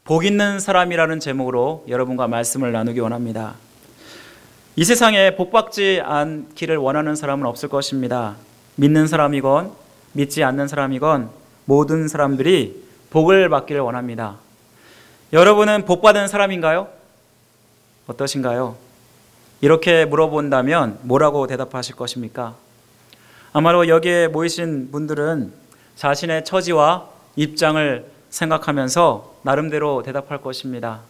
복 있는 사람이라는 제목으로 여러분과 말씀을 나누기 원합니다. 이 세상에 복받지 않기를 원하는 사람은 없을 것입니다. 믿는 사람이건 믿지 않는 사람이건 모든 사람들이 복을 받기를 원합니다. 여러분은 복받은 사람인가요? 어떠신가요? 이렇게 물어본다면 뭐라고 대답하실 것입니까? 아마도 여기에 모이신 분들은 자신의 처지와 입장을 생각하면서 나름대로 대답할 것입니다.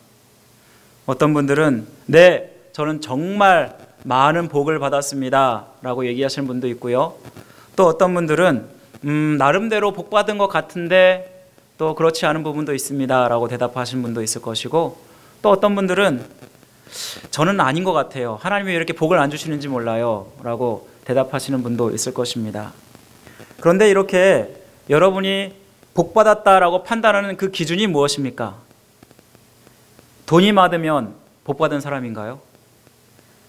어떤 분들은 네, 저는 정말 많은 복을 받았습니다 라고 얘기하시는 분도 있고요. 또 어떤 분들은 나름대로 복 받은 것 같은데 또 그렇지 않은 부분도 있습니다 라고 대답하시는 분도 있을 것이고, 또 어떤 분들은 저는 아닌 것 같아요, 하나님이 왜 이렇게 복을 안 주시는지 몰라요 라고 대답하시는 분도 있을 것입니다. 그런데 이렇게 여러분이 복받았다라고 판단하는 그 기준이 무엇입니까? 돈이 많으면 복받은 사람인가요?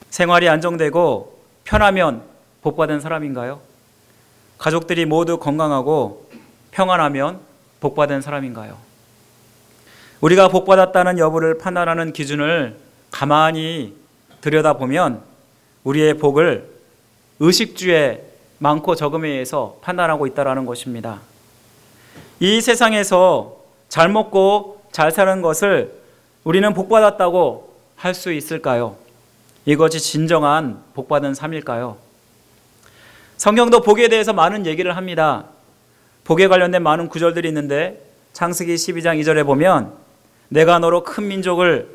생활이 안정되고 편하면 복받은 사람인가요? 가족들이 모두 건강하고 평안하면 복받은 사람인가요? 우리가 복받았다는 여부를 판단하는 기준을 가만히 들여다보면 우리의 복을 의식주의 많고 적음에 의해서 판단하고 있다는 것입니다. 이 세상에서 잘 먹고 잘 사는 것을 우리는 복받았다고 할 수 있을까요? 이것이 진정한 복받은 삶일까요? 성경도 복에 대해서 많은 얘기를 합니다. 복에 관련된 많은 구절들이 있는데 창세기 12장 2절에 보면 내가 너로 큰 민족을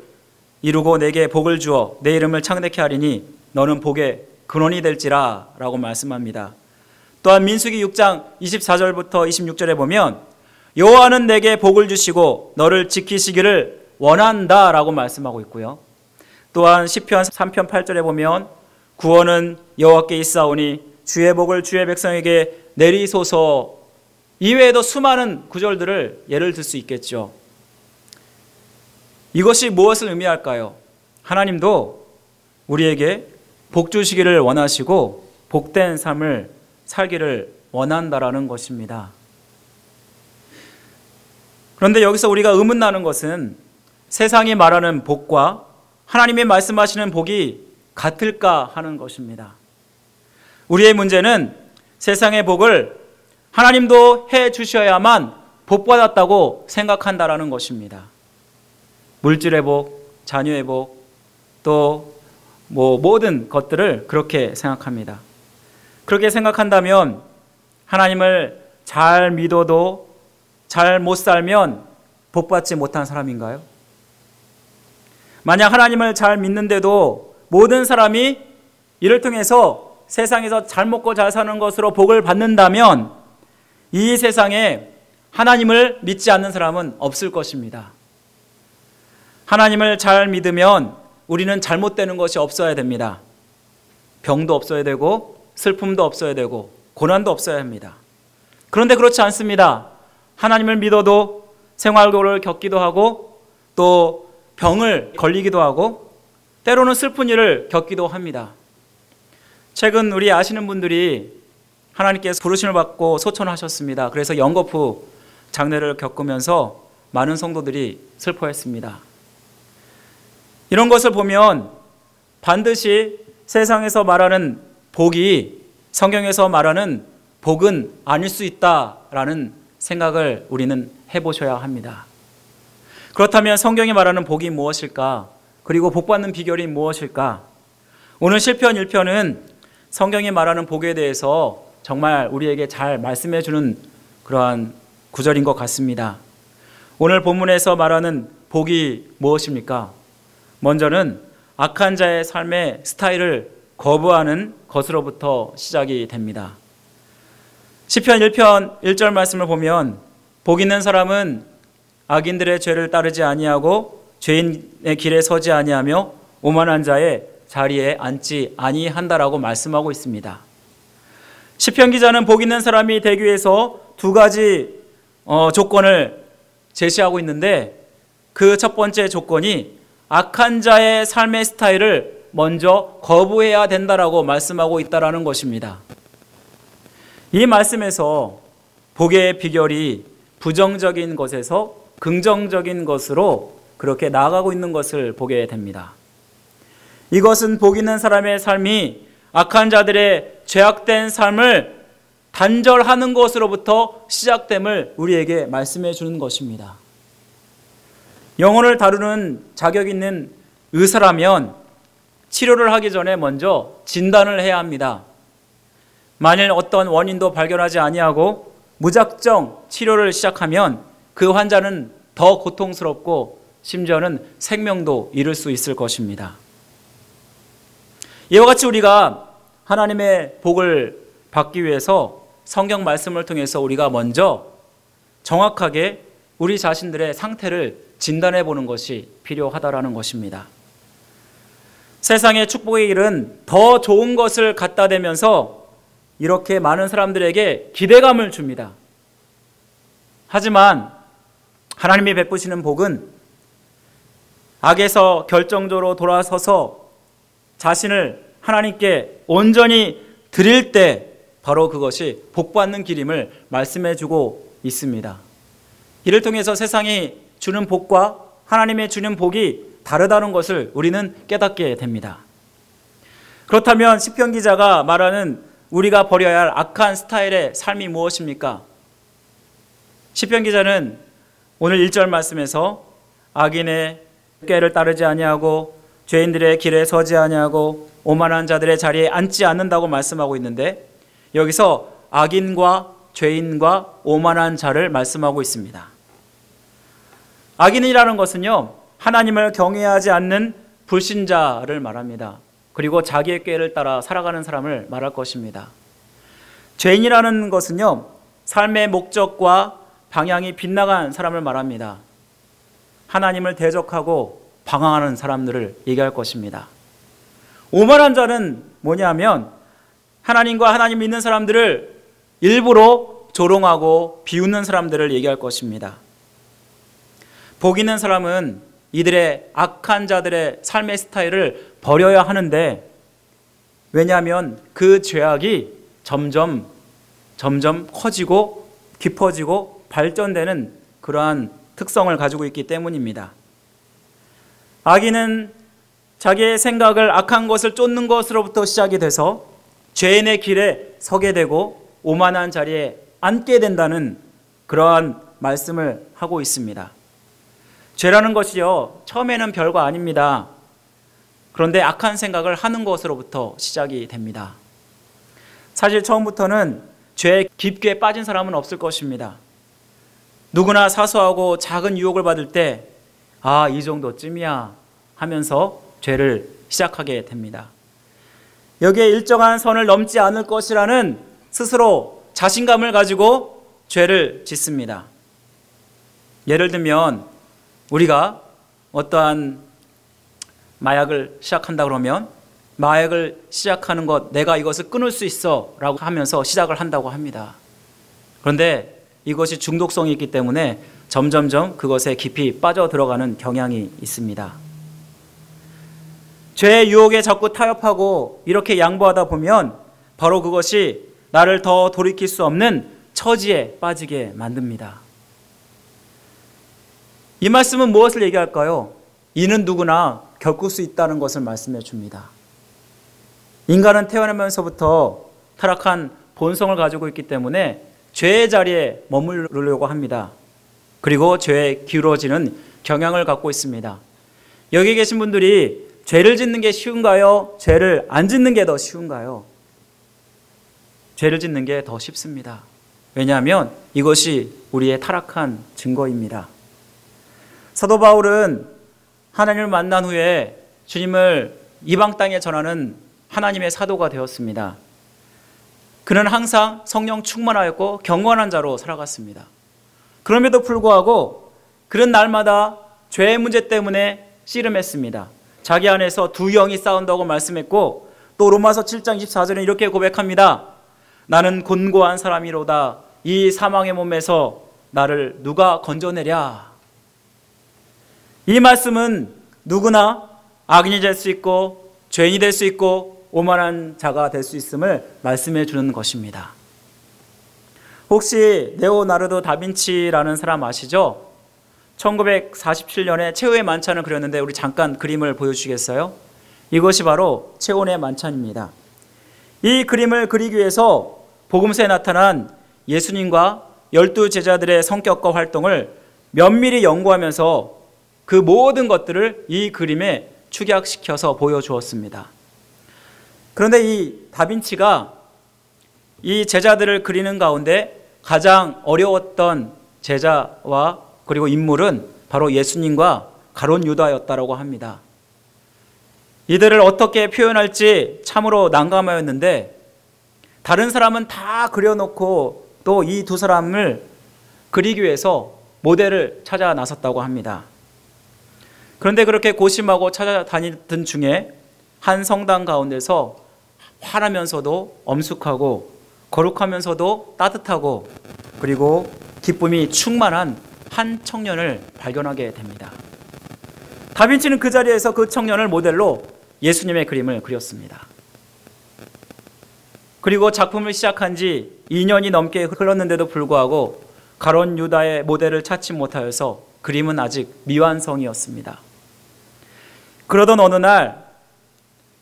이루고 내게 복을 주어 내 이름을 창대케 하리니 너는 복의 근원이 될지라 라고 말씀합니다. 또한 민수기 6장 24절부터 26절에 보면 여호와는 내게 복을 주시고 너를 지키시기를 원한다 라고 말씀하고 있고요. 또한 시편 3편 8절에 보면 구원은 여호와께 있사오니 주의 복을 주의 백성에게 내리소서, 이외에도 수많은 구절들을 예를 들 수 있겠죠. 이것이 무엇을 의미할까요? 하나님도 우리에게 복 주시기를 원하시고 복된 삶을 살기를 원한다라는 것입니다. 그런데 여기서 우리가 의문나는 것은 세상이 말하는 복과 하나님이 말씀하시는 복이 같을까 하는 것입니다. 우리의 문제는 세상의 복을 하나님도 해 주셔야만 복받았다고 생각한다라는 것입니다. 물질의 복, 자녀의 복, 또 모든 것들을 그렇게 생각합니다. 그렇게 생각한다면 하나님을 잘 믿어도 잘 못 살면 복받지 못한 사람인가요? 만약 하나님을 잘 믿는데도 모든 사람이 이를 통해서 세상에서 잘 먹고 잘 사는 것으로 복을 받는다면 이 세상에 하나님을 믿지 않는 사람은 없을 것입니다. 하나님을 잘 믿으면 우리는 잘못되는 것이 없어야 됩니다. 병도 없어야 되고 슬픔도 없어야 되고 고난도 없어야 합니다. 그런데 그렇지 않습니다. 하나님을 믿어도 생활고를 겪기도 하고 또 병을 걸리기도 하고 때로는 슬픈 일을 겪기도 합니다. 최근 우리 아시는 분들이 하나님께서 부르심을 받고 소천하셨습니다. 그래서 연거푸 장례를 겪으면서 많은 성도들이 슬퍼했습니다. 이런 것을 보면 반드시 세상에서 말하는 복이 성경에서 말하는 복은 아닐 수 있다라는 생각을 우리는 해보셔야 합니다. 그렇다면 성경이 말하는 복이 무엇일까? 그리고 복받는 비결이 무엇일까? 오늘 시편 1편은 성경이 말하는 복에 대해서 정말 우리에게 잘 말씀해 주는 그러한 구절인 것 같습니다. 오늘 본문에서 말하는 복이 무엇입니까? 먼저는 악한 자의 삶의 스타일을 거부하는 것으로부터 시작이 됩니다. 시편 1편 1절 말씀을 보면 복 있는 사람은 악인들의 죄를 따르지 아니하고 죄인의 길에 서지 아니하며 오만한 자의 자리에 앉지 아니한다라고 말씀하고 있습니다. 시편 기자는 복 있는 사람이 되기 위해서 두 가지 조건을 제시하고 있는데 그 첫 번째 조건이 악한 자의 삶의 스타일을 먼저 거부해야 된다라고 말씀하고 있다라는 것입니다. 이 말씀에서 복의 비결이 부정적인 것에서 긍정적인 것으로 그렇게 나아가고 있는 것을 보게 됩니다. 이것은 복 있는 사람의 삶이 악한 자들의 죄악된 삶을 단절하는 것으로부터 시작됨을 우리에게 말씀해 주는 것입니다. 영혼을 다루는 자격 있는 의사라면 치료를 하기 전에 먼저 진단을 해야 합니다. 만일 어떤 원인도 발견하지 아니하고 무작정 치료를 시작하면 그 환자는 더 고통스럽고 심지어는 생명도 잃을 수 있을 것입니다. 이와 같이 우리가 하나님의 복을 받기 위해서 성경 말씀을 통해서 우리가 먼저 정확하게 우리 자신들의 상태를 진단해 보는 것이 필요하다라는 것입니다. 세상의 축복의 일은 더 좋은 것을 갖다 대면서 이렇게 많은 사람들에게 기대감을 줍니다. 하지만 하나님이 베푸시는 복은 악에서 결정적으로 돌아서서 자신을 하나님께 온전히 드릴 때 바로 그것이 복받는 길임을 말씀해 주고 있습니다. 이를 통해서 세상이 주는 복과 하나님의 주는 복이 다르다는 것을 우리는 깨닫게 됩니다. 그렇다면 시편 기자가 말하는 우리가 버려야 할 악한 스타일의 삶이 무엇입니까? 시편 기자는 오늘 1절 말씀에서 악인의 꾀를 따르지 아니하고 죄인들의 길에 서지 아니하고 오만한 자들의 자리에 앉지 않는다고 말씀하고 있는데 여기서 악인과 죄인과 오만한 자를 말씀하고 있습니다. 악인이라는 것은요, 하나님을 경외하지 않는 불신자를 말합니다. 그리고 자기의 꾀를 따라 살아가는 사람을 말할 것입니다. 죄인이라는 것은요, 삶의 목적과 방향이 빗나간 사람을 말합니다. 하나님을 대적하고 방황하는 사람들을 얘기할 것입니다. 오만한 자는 뭐냐면 하나님과 하나님 믿는 사람들을 일부러 조롱하고 비웃는 사람들을 얘기할 것입니다. 복 있는 사람은 이들의 악한 자들의 삶의 스타일을 버려야 하는데, 왜냐하면 그 죄악이 점점 커지고 깊어지고 발전되는 그러한 특성을 가지고 있기 때문입니다. 악인은 자기의 생각을 악한 것을 쫓는 것으로부터 시작이 돼서 죄인의 길에 서게 되고 오만한 자리에 앉게 된다는 그러한 말씀을 하고 있습니다. 죄라는 것이요, 처음에는 별거 아닙니다. 그런데 악한 생각을 하는 것으로부터 시작이 됩니다. 사실 처음부터는 죄에 깊게 빠진 사람은 없을 것입니다. 누구나 사소하고 작은 유혹을 받을 때 이 정도쯤이야 하면서 죄를 시작하게 됩니다. 여기에 일정한 선을 넘지 않을 것이라는 스스로 자신감을 가지고 죄를 짓습니다. 예를 들면 우리가 어떠한 마약을 시작한다 그러면 마약을 시작하는 것, 내가 이것을 끊을 수 있어 라고 하면서 시작을 한다고 합니다. 그런데 이것이 중독성이 있기 때문에 점점점 그것에 깊이 빠져들어가는 경향이 있습니다. 죄의 유혹에 자꾸 타협하고 이렇게 양보하다 보면 바로 그것이 나를 더 돌이킬 수 없는 처지에 빠지게 만듭니다. 이 말씀은 무엇을 얘기할까요? 이는 누구나 겪을 수 있다는 것을 말씀해 줍니다. 인간은 태어나면서부터 타락한 본성을 가지고 있기 때문에 죄의 자리에 머무르려고 합니다. 그리고 죄에 기울어지는 경향을 갖고 있습니다. 여기 계신 분들이 죄를 짓는 게 쉬운가요? 죄를 안 짓는 게 더 쉬운가요? 죄를 짓는 게 더 쉽습니다. 왜냐하면 이것이 우리의 타락한 증거입니다. 사도 바울은 하나님을 만난 후에 주님을 이방 땅에 전하는 하나님의 사도가 되었습니다. 그는 항상 성령 충만하였고 경건한 자로 살아갔습니다. 그럼에도 불구하고 그는 날마다 죄의 문제 때문에 씨름했습니다. 자기 안에서 두 영이 싸운다고 말씀했고, 또 로마서 7장 24절에 이렇게 고백합니다. 나는 곤고한 사람이로다. 이 사망의 몸에서 나를 누가 건져내랴. 이 말씀은 누구나 악인이 될 수 있고 죄인이 될 수 있고 오만한 자가 될 수 있음을 말씀해 주는 것입니다. 혹시 레오나르도 다빈치라는 사람 아시죠? 1947년에 최후의 만찬을 그렸는데 우리 잠깐 그림을 보여주시겠어요? 이것이 바로 최후의 만찬입니다. 이 그림을 그리기 위해서 복음서에 나타난 예수님과 12 제자들의 성격과 활동을 면밀히 연구하면서 그 모든 것들을 이 그림에 축약시켜서 보여주었습니다. 그런데 이 다빈치가 이 제자들을 그리는 가운데 가장 어려웠던 제자와 그리고 인물은 바로 예수님과 가룟 유다였다고 합니다. 이들을 어떻게 표현할지 참으로 난감하였는데 다른 사람은 다 그려놓고 또 이 두 사람을 그리기 위해서 모델을 찾아 나섰다고 합니다. 그런데 그렇게 고심하고 찾아다니던 중에 한 성당 가운데서 화나면서도 엄숙하고 거룩하면서도 따뜻하고 그리고 기쁨이 충만한 한 청년을 발견하게 됩니다. 다빈치는 그 자리에서 그 청년을 모델로 예수님의 그림을 그렸습니다. 그리고 작품을 시작한 지 2년이 넘게 흘렀는데도 불구하고 가룟 유다의 모델을 찾지 못하여서 그림은 아직 미완성이었습니다. 그러던 어느 날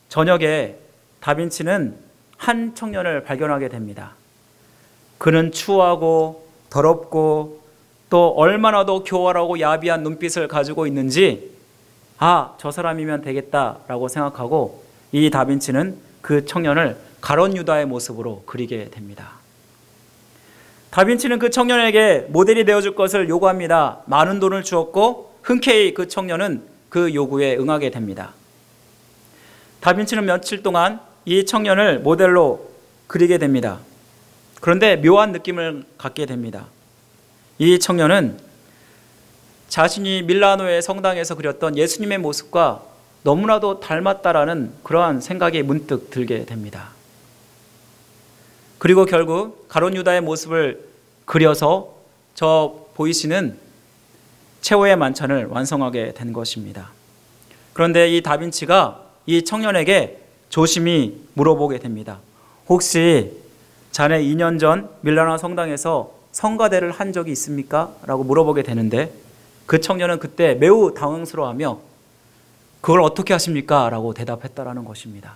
저녁에 다빈치는 한 청년을 발견하게 됩니다. 그는 추하고 더럽고 또 얼마나도 교활하고 야비한 눈빛을 가지고 있는지 저 사람이면 되겠다라고 생각하고 이 다빈치는 그 청년을 가룟 유다의 모습으로 그리게 됩니다. 다빈치는 그 청년에게 모델이 되어줄 것을 요구합니다. 많은 돈을 주었고 흔쾌히 그 청년은 그 요구에 응하게 됩니다. 다빈치는 며칠 동안 이 청년을 모델로 그리게 됩니다. 그런데 묘한 느낌을 갖게 됩니다. 이 청년은 자신이 밀라노의 성당에서 그렸던 예수님의 모습과 너무나도 닮았다라는 그러한 생각이 문득 들게 됩니다. 그리고 결국 가룟 유다의 모습을 그려서 저 보이시는 최후의 만찬을 완성하게 된 것입니다. 그런데 이 다빈치가 이 청년에게 조심히 물어보게 됩니다. 혹시 자네 2년 전 밀라노 성당에서 성가대를 한 적이 있습니까? 라고 물어보게 되는데 그 청년은 그때 매우 당황스러워하며 그걸 어떻게 하십니까? 라고 대답했다라는 것입니다.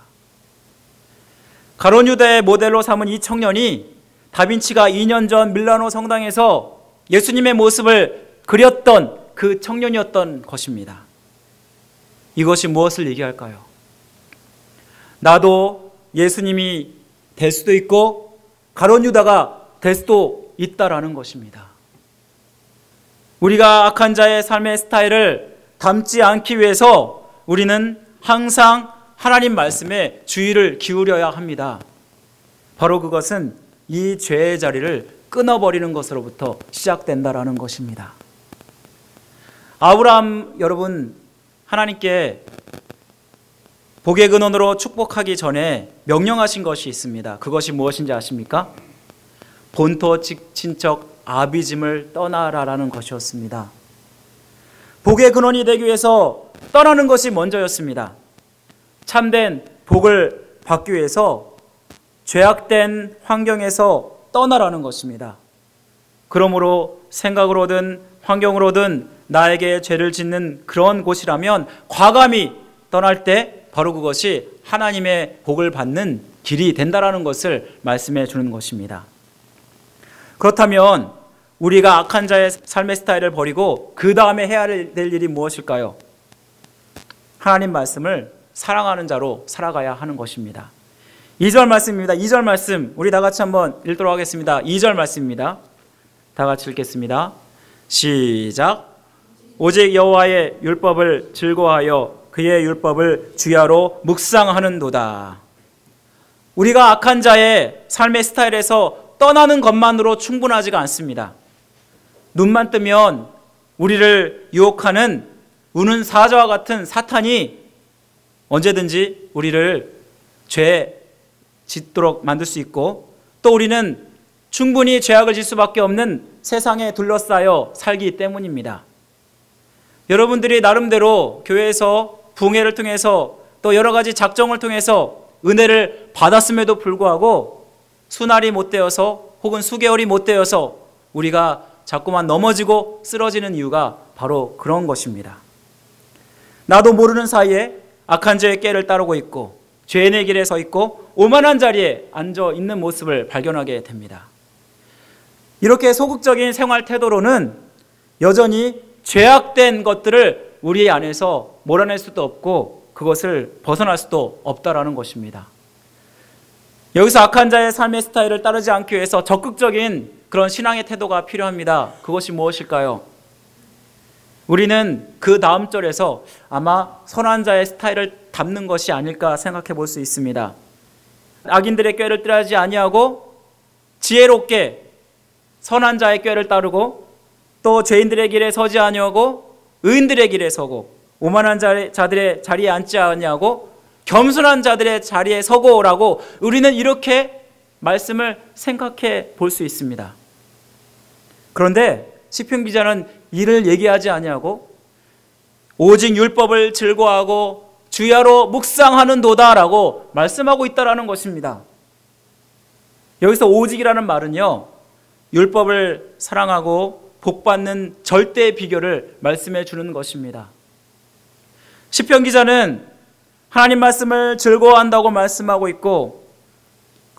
가룟 유다의 모델로 삼은 이 청년이 다빈치가 2년 전 밀라노 성당에서 예수님의 모습을 그렸던 그 청년이었던 것입니다. 이것이 무엇을 얘기할까요? 나도 예수님이 될 수도 있고 가룟 유다가 될 수도 있다라는 것입니다. 우리가 악한 자의 삶의 스타일을 닮지 않기 위해서 우리는 항상 하나님 말씀에 주의를 기울여야 합니다. 바로 그것은 이 죄의 자리를 끊어버리는 것으로부터 시작된다라는 것입니다. 아브라함 여러분, 하나님께 복의 근원으로 축복하기 전에 명령하신 것이 있습니다. 그것이 무엇인지 아십니까? 본토 친척 아비짐을 떠나라라는 것이었습니다. 복의 근원이 되기 위해서 떠나는 것이 먼저였습니다. 참된 복을 받기 위해서 죄악된 환경에서 떠나라는 것입니다. 그러므로 생각으로든 환경으로든 나에게 죄를 짓는 그런 곳이라면 과감히 떠날 때 바로 그것이 하나님의 복을 받는 길이 된다라는 것을 말씀해 주는 것입니다. 그렇다면 우리가 악한 자의 삶의 스타일을 버리고 그 다음에 해야 될 일이 무엇일까요? 하나님 말씀을 사랑하는 자로 살아가야 하는 것입니다. 2절 말씀입니다. 2절 말씀 우리 다 같이 한번 읽도록 하겠습니다. 2절 말씀입니다. 다 같이 읽겠습니다. 시작. 오직 여호와의 율법을 즐거워하여 그의 율법을 주야로 묵상하는도다. 우리가 악한 자의 삶의 스타일에서 떠나는 것만으로 충분하지가 않습니다. 눈만 뜨면 우리를 유혹하는 우는 사자와 같은 사탄이 언제든지 우리를 죄에 짓도록 만들 수 있고 또 우리는 충분히 죄악을 질 수밖에 없는 세상에 둘러싸여 살기 때문입니다. 여러분들이 나름대로 교회에서 부흥회를 통해서 또 여러 가지 작정을 통해서 은혜를 받았음에도 불구하고 수날이 못 되어서 혹은 수개월이 못 되어서 우리가 자꾸만 넘어지고 쓰러지는 이유가 바로 그런 것입니다. 나도 모르는 사이에 악한 죄의 꾀를 따르고 있고 죄인의 길에 서 있고 오만한 자리에 앉아 있는 모습을 발견하게 됩니다. 이렇게 소극적인 생활 태도로는 여전히 죄악된 것들을 우리 안에서 몰아낼 수도 없고 그것을 벗어날 수도 없다라는 것입니다. 여기서 악한 자의 삶의 스타일을 따르지 않기 위해서 적극적인 그런 신앙의 태도가 필요합니다. 그것이 무엇일까요? 우리는 그 다음 절에서 아마 선한 자의 스타일을 담는 것이 아닐까 생각해 볼 수 있습니다. 악인들의 꾀를 따르지 아니하고 지혜롭게 선한 자의 꾀를 따르고 또 죄인들의 길에 서지 아니하고 의인들의 길에 서고 오만한 자들의 자리에 앉지 아니하고 겸손한 자들의 자리에 서고라고 우리는 이렇게 말씀을 생각해 볼 수 있습니다. 그런데 시편 기자는 이를 얘기하지 아니하고 오직 율법을 즐거워하고 주야로 묵상하는도다라고 말씀하고 있다라는 것입니다. 여기서 오직이라는 말은요, 율법을 사랑하고 복받는 절대의 비결을 말씀해 주는 것입니다. 시편 기자는 하나님 말씀을 즐거워한다고 말씀하고 있고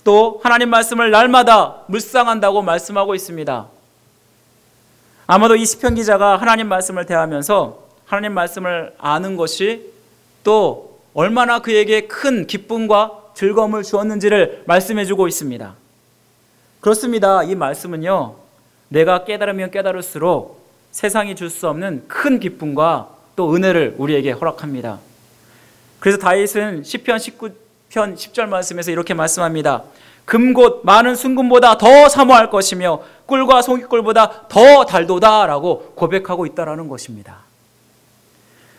또 하나님 말씀을 날마다 묵상한다고 말씀하고 있습니다. 아마도 이 시편 기자가 하나님 말씀을 대하면서 하나님 말씀을 아는 것이 또 얼마나 그에게 큰 기쁨과 즐거움을 주었는지를 말씀해 주고 있습니다. 그렇습니다. 이 말씀은요, 내가 깨달으면 깨달을수록 세상이 줄 수 없는 큰 기쁨과 또 은혜를 우리에게 허락합니다. 그래서 다윗은 시편 19편 10절 말씀에서 이렇게 말씀합니다. 금곧 많은 순금보다 더 사모할 것이며 꿀과 송이꿀보다 더 달도다 라고 고백하고 있다는 것입니다.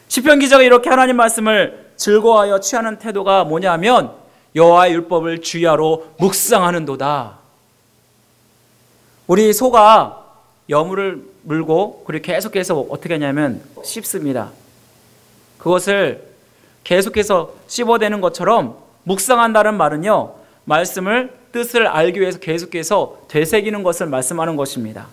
시편 기자가 이렇게 하나님 말씀을 즐거워하여 취하는 태도가 뭐냐면 여호와의 율법을 주야로 묵상하는도다. 우리 소가 여물을 물고 그리고 계속해서 어떻게 하냐면 씹습니다. 그것을 계속해서 씹어대는 것처럼 묵상한다는 말은요, 말씀을 뜻을 알기 위해서 계속해서 되새기는 것을 말씀하는 것입니다.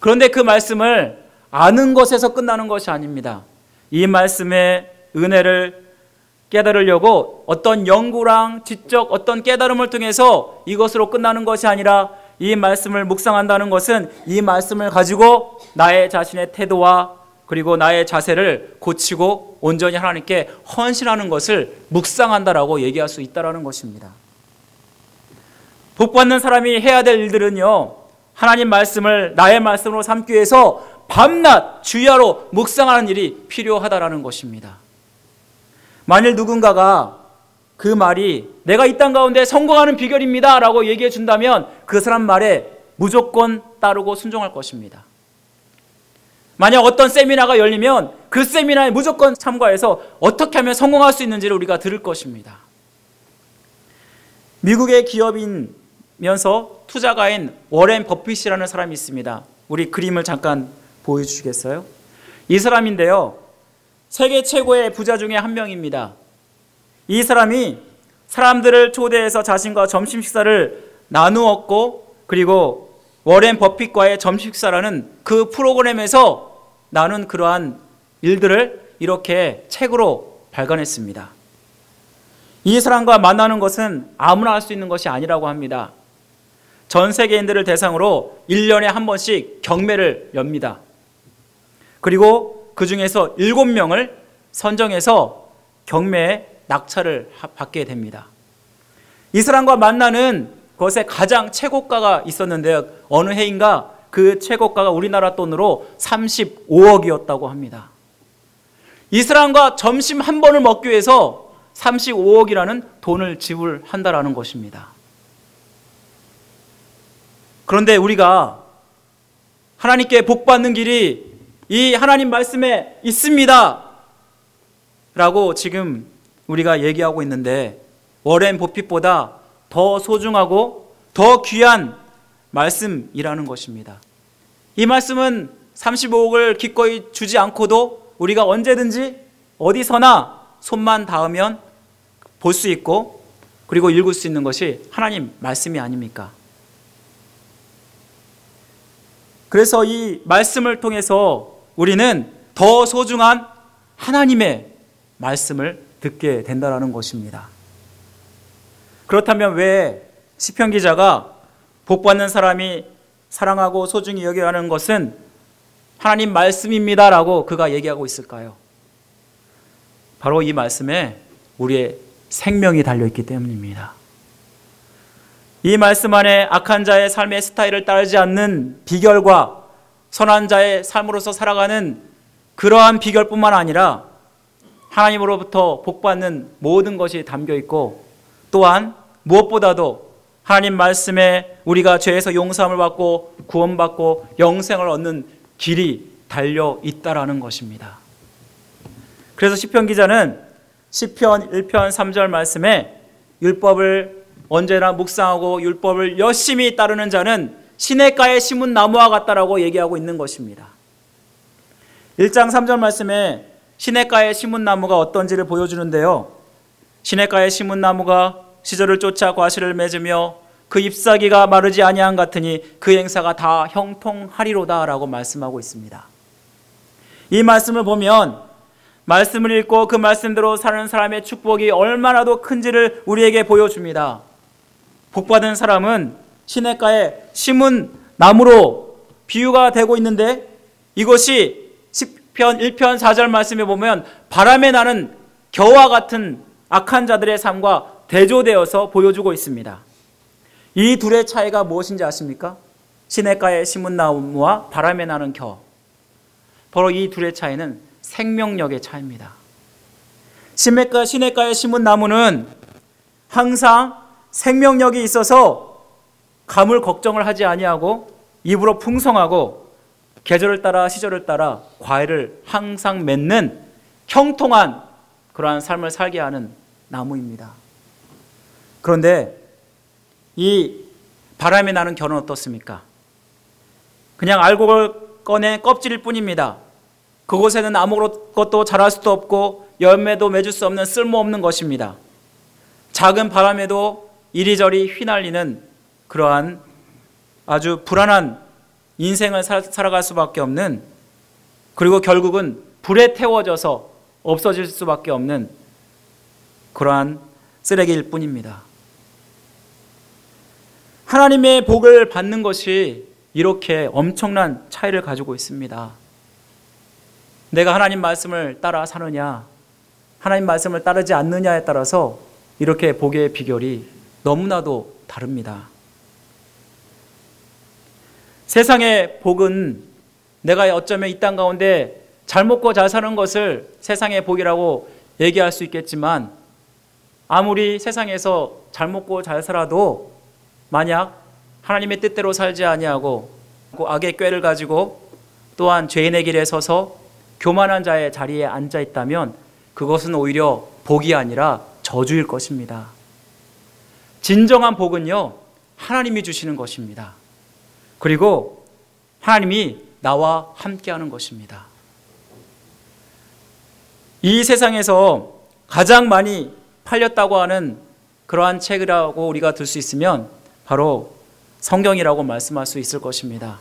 그런데 그 말씀을 아는 것에서 끝나는 것이 아닙니다. 이 말씀의 은혜를 깨달으려고 어떤 연구랑 지적 어떤 깨달음을 통해서 이것으로 끝나는 것이 아니라 이 말씀을 묵상한다는 것은 이 말씀을 가지고 나의 자신의 태도와 그리고 나의 자세를 고치고 온전히 하나님께 헌신하는 것을 묵상한다라고 얘기할 수 있다는 것입니다. 복받는 사람이 해야 될 일들은요, 하나님 말씀을 나의 말씀으로 삼기 위해서 밤낮 주야로 묵상하는 일이 필요하다라는 것입니다. 만일 누군가가 그 말이 내가 이 땅 가운데 성공하는 비결입니다 라고 얘기해 준다면 그 사람 말에 무조건 따르고 순종할 것입니다. 만약 어떤 세미나가 열리면 그 세미나에 무조건 참가해서 어떻게 하면 성공할 수 있는지를 우리가 들을 것입니다. 미국의 기업이면서 투자가인 워렌 버핏이라는 사람이 있습니다. 우리 그림을 잠깐 보여주시겠어요? 이 사람인데요, 세계 최고의 부자 중에 한 명입니다. 이 사람이 사람들을 초대해서 자신과 점심 식사를 나누었고 그리고 워렌 버핏과의 점심 식사라는 그 프로그램에서 나눈 그러한 일들을 이렇게 책으로 발간했습니다. 이 사람과 만나는 것은 아무나 할 수 있는 것이 아니라고 합니다. 전 세계인들을 대상으로 1년에 한 번씩 경매를 엽니다. 그리고 그 중에서 7명을 선정해서 경매에 낙찰을 받게 됩니다. 이 사람과 만나는 것에 가장 최고가가 있었는데요, 어느 해인가 그 최고가가 우리나라 돈으로 35억이었다고 합니다. 이 사람과 점심 한 번을 먹기 위해서 35억이라는 돈을 지불한다라는 것입니다. 그런데 우리가 하나님께 복받는 길이 이 하나님 말씀에 있습니다 라고 지금 우리가 얘기하고 있는데 워렌 버핏보다 더 소중하고 더 귀한 말씀이라는 것입니다. 이 말씀은 35억을 기꺼이 주지 않고도 우리가 언제든지 어디서나 손만 닿으면 볼 수 있고 그리고 읽을 수 있는 것이 하나님 말씀이 아닙니까? 그래서 이 말씀을 통해서 우리는 더 소중한 하나님의 말씀을 듣게 된다는 것입니다. 그렇다면 왜 시편 기자가 복받는 사람이 사랑하고 소중히 여겨야 하는 것은 하나님 말씀입니다라고 그가 얘기하고 있을까요? 바로 이 말씀에 우리의 생명이 달려있기 때문입니다. 이 말씀 안에 악한 자의 삶의 스타일을 따르지 않는 비결과 선한 자의 삶으로서 살아가는 그러한 비결뿐만 아니라 하나님으로부터 복받는 모든 것이 담겨있고, 또한 무엇보다도 하나님 말씀에 우리가 죄에서 용서함을 받고 구원받고 영생을 얻는 길이 달려있다라는 것입니다. 그래서 시편 기자는 시편 1편 3절 말씀에 율법을 언제나 묵상하고 율법을 열심히 따르는 자는 시냇가에 심은 나무와 같다라고 얘기하고 있는 것입니다. 1장 3절 말씀에 시냇가에 심은 나무가 어떤지를 보여주는데요. 시냇가에 심은 나무가 시절을 쫓아 과실을 맺으며 그 잎사귀가 마르지 아니한 같으니 그 행사가 다 형통하리로다라고 말씀하고 있습니다. 이 말씀을 보면 말씀을 읽고 그 말씀대로 사는 사람의 축복이 얼마나도 큰지를 우리에게 보여줍니다. 복받은 사람은 시냇가에 심은 나무로 비유가 되고 있는데, 이것이 시편 1편 4절 말씀에 보면 바람에 나는 겨와 같은 악한 자들의 삶과 대조되어서 보여주고 있습니다. 이 둘의 차이가 무엇인지 아십니까? 시냇가에 심은 나무와 바람에 나는 겨. 바로 이 둘의 차이는 생명력의 차이입니다. 시냇가에 심은 나무는 항상 생명력이 있어서 가물 걱정을 하지 아니하고 입으로 풍성하고 계절을 따라 시절을 따라 과일을 항상 맺는 형통한 그러한 삶을 살게 하는 나무입니다. 그런데 이 바람에 나는 겨는 어떻습니까? 그냥 알곡을 꺼내 껍질일 뿐입니다. 그곳에는 아무것도 자랄 수도 없고 열매도 맺을 수 없는 쓸모없는 것입니다. 작은 바람에도 이리저리 휘날리는 그러한 아주 불안한 인생을 살아갈 수밖에 없는, 그리고 결국은 불에 태워져서 없어질 수밖에 없는 그러한 쓰레기일 뿐입니다. 하나님의 복을 받는 것이 이렇게 엄청난 차이를 가지고 있습니다. 내가 하나님 말씀을 따라 사느냐, 하나님 말씀을 따르지 않느냐에 따라서 이렇게 복의 비결이 너무나도 다릅니다. 세상의 복은 내가 어쩌면 이 땅 가운데 잘 먹고 잘 사는 것을 세상의 복이라고 얘기할 수 있겠지만, 아무리 세상에서 잘 먹고 잘 살아도 만약 하나님의 뜻대로 살지 아니하고 악의 꾀를 가지고 또한 죄인의 길에 서서 교만한 자의 자리에 앉아 있다면 그것은 오히려 복이 아니라 저주일 것입니다. 진정한 복은요, 하나님이 주시는 것입니다. 그리고 하나님이 나와 함께하는 것입니다. 이 세상에서 가장 많이 팔렸다고 하는 그러한 책이라고 우리가 들 수 있으면 바로 성경이라고 말씀할 수 있을 것입니다.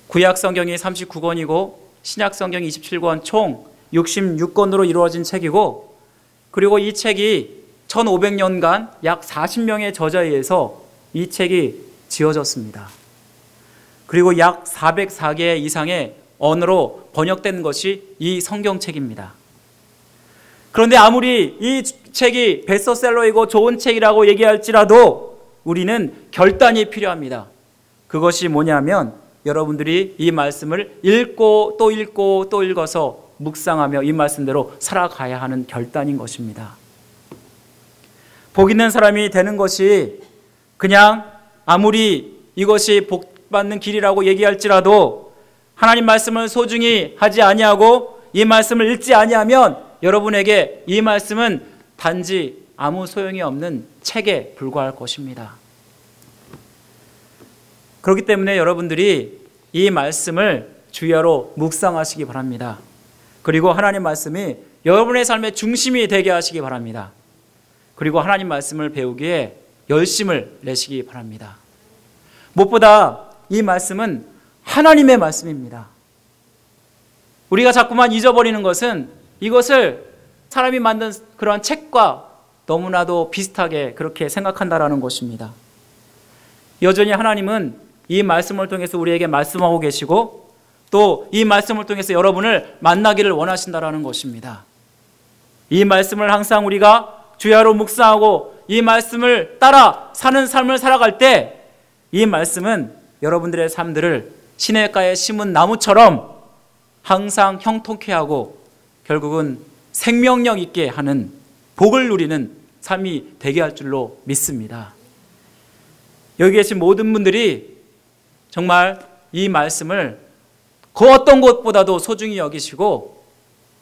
구약 성경이 39권이고 신약 성경이 27권, 총 66권으로 이루어진 책이고, 그리고 이 책이 1500년간 약 40명의 저자에 의해서 이 책이 지어졌습니다. 그리고 약 404개 이상의 언어로 번역된 것이 이 성경책입니다. 그런데 아무리 이 책이 베스트셀러이고 좋은 책이라고 얘기할지라도 우리는 결단이 필요합니다. 그것이 뭐냐면 여러분들이 이 말씀을 읽고 또 읽고 또 읽어서 묵상하며 이 말씀대로 살아가야 하는 결단인 것입니다. 복 있는 사람이 되는 것이 그냥 아무리 이것이 복받는 길이라고 얘기할지라도 하나님 말씀을 소중히 하지 아니하고 이 말씀을 읽지 아니하면 여러분에게 이 말씀은 단지 아무 소용이 없는 책에 불과할 것입니다. 그렇기 때문에 여러분들이 이 말씀을 주야로 묵상하시기 바랍니다. 그리고 하나님 말씀이 여러분의 삶의 중심이 되게 하시기 바랍니다. 그리고 하나님 말씀을 배우기에 열심을 내시기 바랍니다. 무엇보다 이 말씀은 하나님의 말씀입니다. 우리가 자꾸만 잊어버리는 것은 이것을 사람이 만든 그러한 책과 너무나도 비슷하게 그렇게 생각한다라는 것입니다. 여전히 하나님은 이 말씀을 통해서 우리에게 말씀하고 계시고 또 이 말씀을 통해서 여러분을 만나기를 원하신다라는 것입니다. 이 말씀을 항상 우리가 주야로 묵상하고 이 말씀을 따라 사는 삶을 살아갈 때 이 말씀은 여러분들의 삶들을 시냇가에 심은 나무처럼 항상 형통케 하고 결국은 생명력 있게 하는 복을 누리는 삶이 되게 할 줄로 믿습니다. 여기 계신 모든 분들이 정말 이 말씀을 그 어떤 것보다도 소중히 여기시고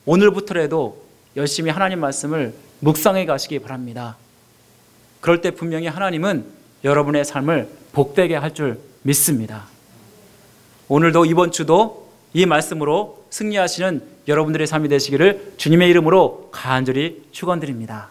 오늘부터라도 열심히 하나님 말씀을 묵상해 가시기 바랍니다. 그럴 때 분명히 하나님은 여러분의 삶을 복되게 할 줄 믿습니다. 오늘도 이번 주도 이 말씀으로 승리하시는 여러분들의 삶이 되시기를 주님의 이름으로 간절히 축원드립니다.